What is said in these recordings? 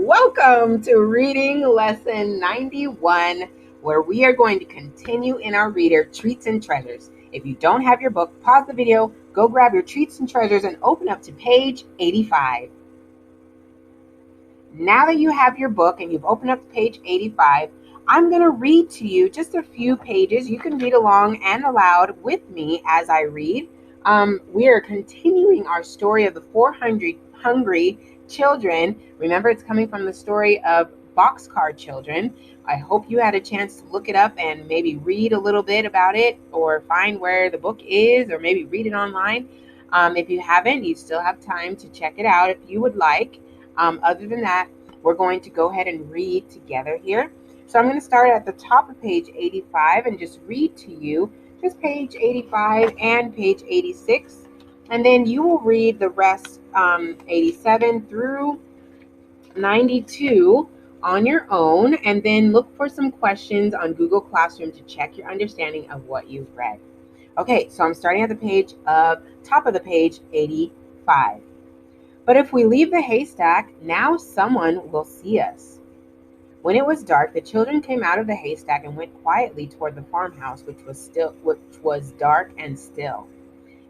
Welcome to Reading Lesson 91, where we are going to continue in our reader, Treats and Treasures. If you don't have your book, pause the video, go grab your Treats and Treasures, and open up to page 85. Now that you have your book and you've opened up to page 85, I'm going to read to you just a few pages. You can read along and aloud with me as I read. We are continuing our story of the 400 hungry children. Remember, it's coming from the story of Boxcar Children. I hope you had a chance to look it up and maybe read a little bit about it, or find where the book is, or maybe read it online. If you haven't, you still have time to check it out if you would like. Other than that, we're going to go ahead and read together here. So I'm going to start at the top of page 85 and just read to you just page 85 and page 86. And then you will read the rest, 87 through 92 on your own, and then look for some questions on Google Classroom to check your understanding of what you've read. Okay, so I'm starting at the top of the page 85. But if we leave the haystack, now someone will see us. When it was dark, the children came out of the haystack and went quietly toward the farmhouse, which was dark and still.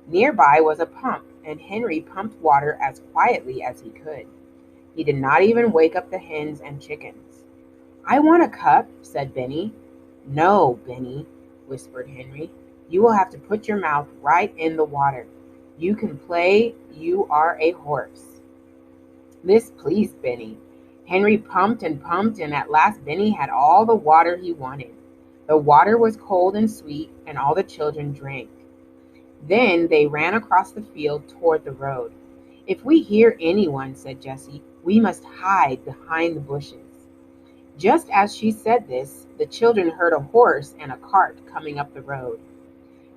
Nearby was a pump, and Henry pumped water as quietly as he could. He did not even wake up the hens and chickens. "I want a cup," said Benny. "No, Benny," whispered Henry. "You will have to put your mouth right in the water. You can play you are a horse." This pleased Benny. Henry pumped, and at last Benny had all the water he wanted. The water was cold and sweet, and all the children drank. Then they ran across the field toward the road. "If we hear anyone," said Jessie, "we must hide behind the bushes." Just as she said this, the children heard a horse and a cart coming up the road.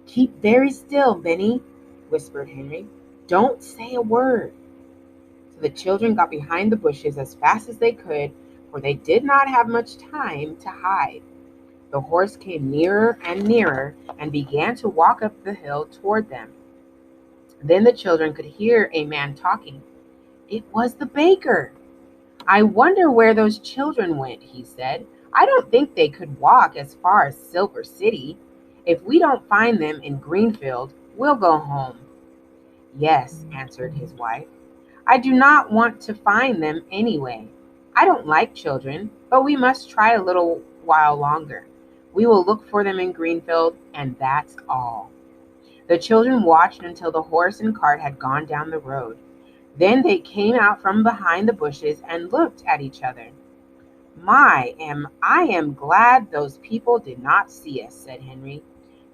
"Keep very still, Benny," whispered Henry. "Don't say a word." So the children got behind the bushes as fast as they could, for they did not have much time to hide. The horse came nearer and nearer and began to walk up the hill toward them. Then the children could hear a man talking. It was the baker. "I wonder where those children went," he said. "I don't think they could walk as far as Silver City. If we don't find them in Greenfield, we'll go home." "Yes," answered his wife. "I do not want to find them anyway. I don't like children, but we must try a little while longer. We will look for them in Greenfield, and that's all." The children watched until the horse and cart had gone down the road. Then they came out from behind the bushes and looked at each other. I am glad those people did not see us," said Henry.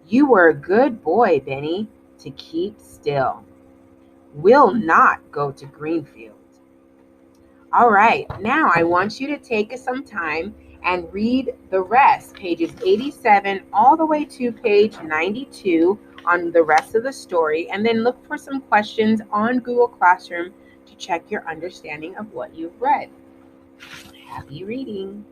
"You were a good boy, Benny, to keep still. We'll not go to Greenfield." All right, now I want you to take some time and read the rest, pages 87 all the way to page 92 on the rest of the story, and then look for some questions on Google Classroom to check your understanding of what you've read. Happy reading.